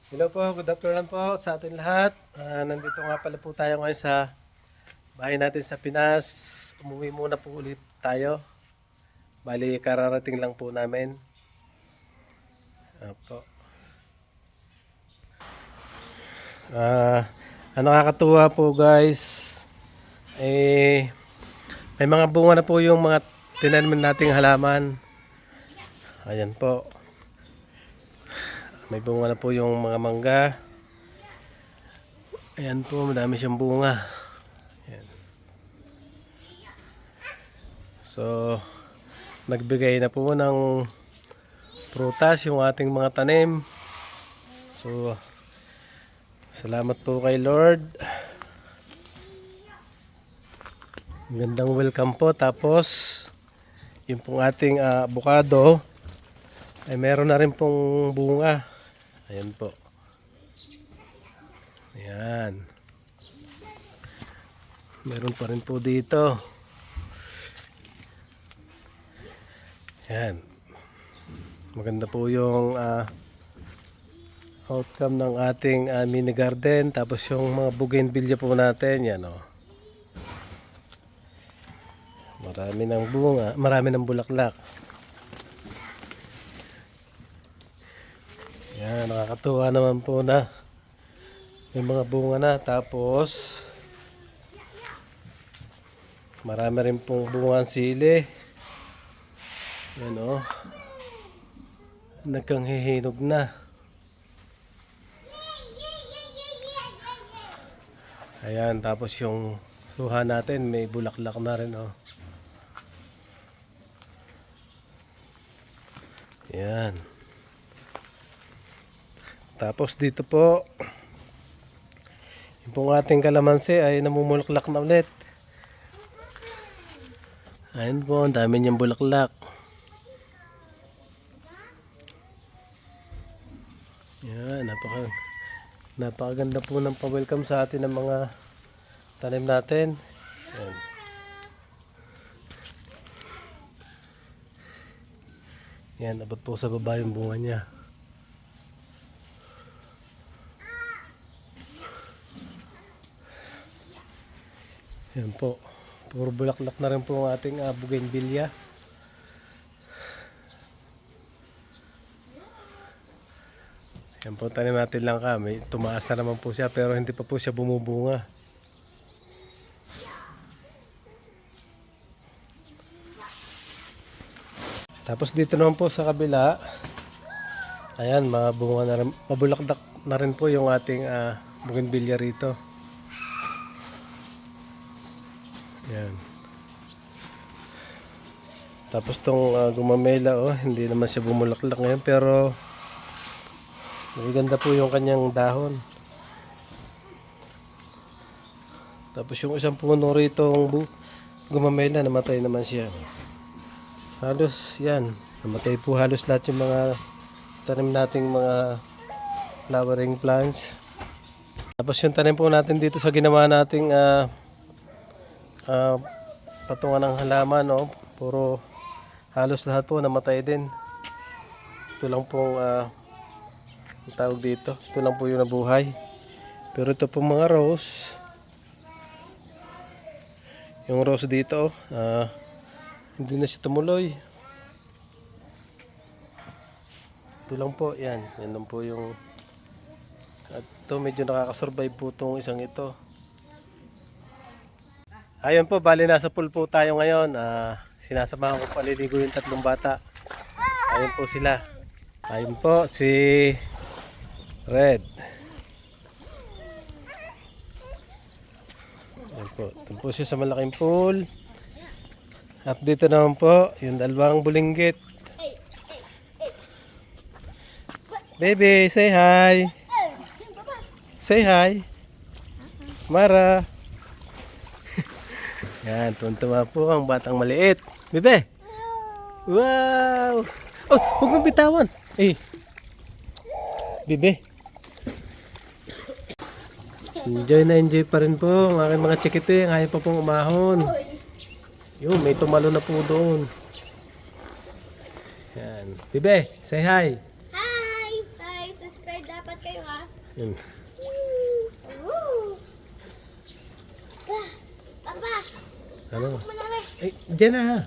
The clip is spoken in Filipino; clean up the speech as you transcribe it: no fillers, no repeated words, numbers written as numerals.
Hello po, good afternoon po sa atin lahat. Nandito nga pala po tayo ngayon sa bahay natin sa Pinas. Umuwi muna po ulit tayo. Bali, kararating lang po namin. Opo. Ang nakakatuwa po guys, may mga bunga na po yung mga tinanim nating halaman. Ayan po. May bunga na po yung mga mangga. Ayan po, madami siyang bunga. Ayan. So, nagbigay na po ng prutas yung ating mga tanim. So, salamat po kay Lord. Gandang welcome po. Tapos, yung pong ating avocado ay meron na rin pong bunga. Ayan po. Ayan. Meron pa rin po dito. Ayan. Maganda po yung outcome ng ating mini garden. Tapos yung mga bougainvillea po natin. Yan o. Marami ng bunga. Marami ng bulaklak. Yan. Nakakatuwa naman po na may mga bunga na. Tapos marami rin pong bunga ang sili. Yan o. Nagkanghihinog na. Ayan, tapos yung suha natin may bulaklak na rin o. Ayan. Tapos dito po yung pong ating kalamansi ay namumulaklak na ulit. Ayan po, ang dami niyang bulaklak. Yan, napakaganda po ng pa-welcome sa atin ng mga tanim natin. Yan. Yan, abot po sa baba yung bunga niya. Yan po. Puro bulaklak na rin po ang ating bougainvillea. Yan po, tanim natin lang kami. Tumaas na naman po siya pero hindi pa po siya bumubunga. Tapos dito naman po sa kabila, ayan, mga bunga na rin, mabulaklak na rin po yung ating bougainvillea rito. Ayan. Tapos tong gumamela, hindi naman siya bumulaklak ngayon pero maganda po yung kanyang dahon. Tapos yung isang puno rito gumamela, namatay naman siya. Halos yan, namatay po halos lahat yung mga tanim nating mga flowering plants. Tapos yung tanim po natin dito sa ginawa nating patungan ng halaman, puro halos lahat po namatay din. Ito lang pong ang tawag dito, ito lang po yung nabuhay. Pero ito po mga rose, yung rose dito hindi na siya tumuloy. Ito lang po, yan lang po yung, at ito medyo nakakasurvive po itong isang ito. Ayun po, bali nasa pool po tayo ngayon. Sinasamahan ko paliligo yung tatlong bata. Ayun po sila. Ayun po si Red. Ayun po, ito po siya sa malaking pool. At dito naman po, yung dalawang bulinggit. Baby, say hi. Say hi. Mara. Yan, tuntua po ang batang maliit. Bebe. Wow. Oh, huwag mong bitawan. Bebe. Enjoy na enjoy pa rin po ang aking mga chikiting. Ayaw pa pong umahon. Yun, may tumalo na po doon. Yan. Bebe, say hi. Hi! Hi! Subscribe na Apat kayo ha. Yun. Woo! Papa, Ano? manari. Ay, dyan na ha.